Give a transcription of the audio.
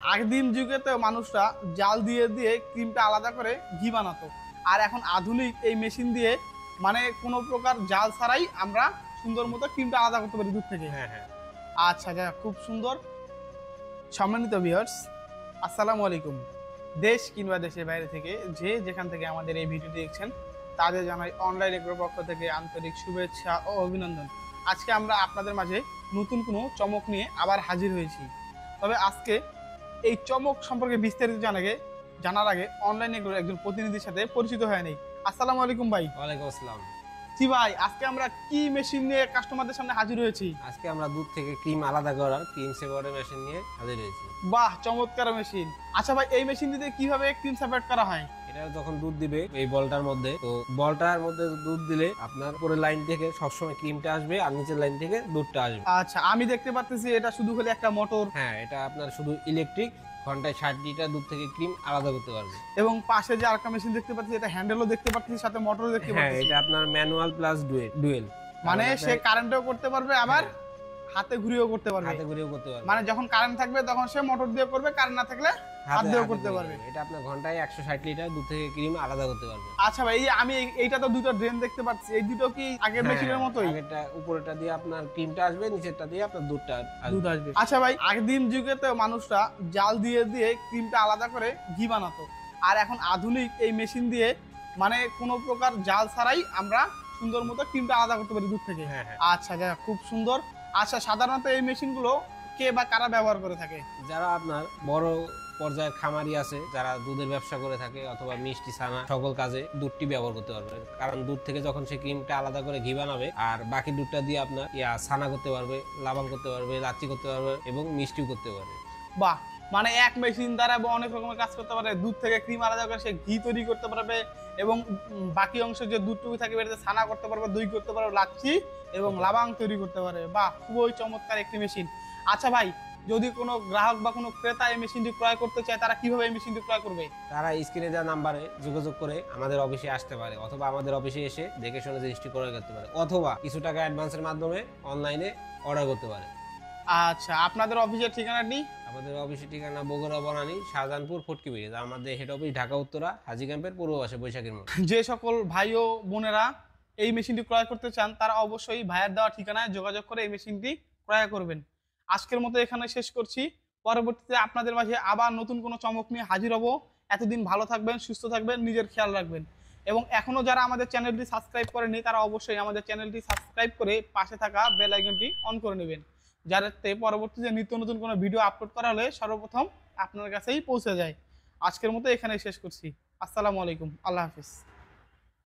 আগের যুগেতে মানুষরা জাল দিয়ে দিয়ে ক্রিমটা আলাদা করে ঘি বানাতো। আর এখন আধুনিক এই মেশিন দিয়ে মানে কোনো প্রকার জাল ছাড়াই আমরা সুন্দর মতো ক্রিমটা আলাদা করতে পারি দুধ থেকে। হ্যাঁ হ্যাঁ। আচ্ছা যা খুব সুন্দর। সম্মানিত ভিউয়ার্স, আসসালামু আলাইকুম। দেশ কিংবা দেশের বাইরে থেকে যে যেখান থেকে আমাদের এই ভিডিওটি দেখছেন তাদের জানাই অনলাইন এগ্রোর পক্ষ থেকে আন্তরিক শুভেচ্ছা ও অভিনন্দন। আজকে আমরা আপনাদের মাঝে নতুন কোনো চমক নিয়ে আবার হাজির হয়েছি। তবে আজকে এই চমক সম্পর্কে বিস্তারিত জানার আগে অনলাইন এগ্রোর একজন প্রতিনিধির সাথে পরিচিত হয়ে নেই। আসসালামু আলাইকুম ভাই। ওয়ালাইকুম আসসালাম। জি ভাই, আজকে আমরা কি মেশিন নিয়ে কাস্টমারদের সামনে হাজির হয়েছি? আজকে আমরা দুধ থেকে ক্রিম আলাদা করার ক্রিম সেপারেটর মেশিন নিয়ে হাজির হয়েছি। বাহ, চমৎকার মেশিন। আচ্ছা ভাই, এই মেশিন দিয়ে কিভাবে ক্রিম সেপারেট করা হয়? এটা যখন দুধ দিবে এই বলটার মধ্যে, তো বলটার মধ্যে দুধ দিলে আপনার উপরের লাইন থেকে সবসময় ক্রিমটা আসবে আর নিচের লাইন থেকে দুধটা আসবে। আচ্ছা, আমি দেখতে পাচ্ছি এটা শুধু হলে একটা মোটর। হ্যাঁ, এটা আপনার শুধু ইলেকট্রিক, ঘন্টায় 60 লিটার দুধ থেকে ক্রিম আলাদা করতে পারবে। এবং পাশে যে আরেকটা মেশিন দেখতে পাচ্ছি, এটা হ্যান্ডেলও দেখতে পাচ্ছি, সাথে মোটরও দেখতে হ্যাঁ, পাচ্ছি। এটা আপনার ম্যানুয়াল প্লাস ডুয়েল, মানে সে কারেন্টেও করতে পারবে আবার হাতে ঘুরিয়েও করতে পারবে। হাতে ঘুরিয়েও করতে পারবে। মানে যখন কারেন্ট থাকবে তখন সে মোটর দিয়ে করবে, কারেন্ট না থাকলে হাত দিয়েও করতে পারবে। এটা আপনার ঘন্টায় 160 লিটার দুধ থেকে ক্রিম আলাদা করতে পারবে। আচ্ছা ভাই, আমি এইটা তো দুটো ড্রেন দেখতে পাচ্ছি, এই দুটো কি আগের মেশিনের মতোই? আগেরটা উপরেরটা দিয়ে আপনার ক্রিমটা আসবে, নিচেরটা দিয়ে আপনার দুধ আসবে। আচ্ছা ভাই, আগের যুগেতে মানুষরা জাল দিয়ে দিয়ে ক্রিমটা আলাদা করে ঘি বানাতো। আর এখন আধুনিক এই মেশিন দিয়ে মানে কোনো প্রকার জাল ছাড়াই আমরা সুন্দর মতো ক্রিমটা আলাদা করতে পারি দুধ থেকে। আচ্ছা যা খুব সুন্দর। আচ্ছা, সাধারণত এই মেশিনগুলো কে বা কারা ব্যবহার করে থাকে? যারা আপনার বড় পর্যায়ের খামারি আছে, যারা দুধের ব্যবসা করে থাকে অথবা মিষ্টি ছানা সকল কাজে দুধটি ব্যবহার করতে পারবে। কারণ দুধ থেকে যখন সে ক্রিমটা আলাদা করে ঘি বানাবে আর বাকি দুধটা দিয়ে আপনার ছানা করতে পারবে, লাবান করতে পারবে, লাচ্ছি করতে পারবে এবং মিষ্টিও করতে পারবে। বাহ, মানে এক মেশিন দ্বারা অনেক রকমের কাজ করতে পারে। দুধ থেকে ক্রিম আলাদা করে সে ঘি তৈরি করতে পারবে এবং বাকি অংশ যে দুধটুকু থাকে এটাতে ছানা করতে পারবে, দই করতে পারবে, লাচ্ছি এবং লাবাং তৈরি করতে পারে। বাহ, খুবই চমৎকার একটি মেশিন। আচ্ছা ভাই, যদি কোনো গ্রাহক বা কোনো ক্রেতা এই মেশিনটি ক্রয় করতে চায়, তারা কিভাবে এই মেশিনটি ক্রয় করবে? তারা স্ক্রিনে দেওয়া নাম্বারে যোগাযোগ করে আমাদের অফিসে আসতে পারে, অথবা আমাদের অফিসে এসে দেখে শুনে রেজিস্ট্রি ক্রয় করতে পারে, অথবা কিছু টাকা অ্যাডভান্সের মাধ্যমে অনলাইনে অর্ডার করতে পারে। আচ্ছা, আপনাদের অফিসের ঠিকানাটি? আমাদের অফিসের ঠিকানা বগুড়া বনানী শাহজাহানপুর ফটকি ব্রিজ। আমাদের হেড অফিস ঢাকা উত্তরা হাজী ক্যাম্পের পূর্ব পাশে বৈশাখীর মোড়। যে সকল ভাই ও বোনেরা এই মেশিনটি ক্রয় করতে চান তারা অবশ্যই ভাইয়ের দেওয়া ঠিকানায় যোগাযোগ করে এই মেশিনটি ক্রয় করবেন। আজকের মতো এখানে শেষ করছি। পরবর্তীতে আপনাদের মাঝে আবার নতুন কোনো চমক নিয়ে হাজির হব। এতদিন ভালো থাকবেন, সুস্থ থাকবেন, নিজের খেয়াল রাখবেন। এবং এখনও যারা আমাদের চ্যানেলটি সাবস্ক্রাইব করেনি তারা অবশ্যই আমাদের চ্যানেলটি সাবস্ক্রাইব করে পাশে থাকা বেল আইকনটি অন করে নেবেন, যাতে পরবর্তীতে নিত্য নতুন কোনো ভিডিও আপলোড করা হলে সর্বপ্রথম আপনার কাছেই পৌঁছে যায়। আজকের মতো এখানেই শেষ করছি। আসসালামু আলাইকুম, আল্লাহ হাফিজ।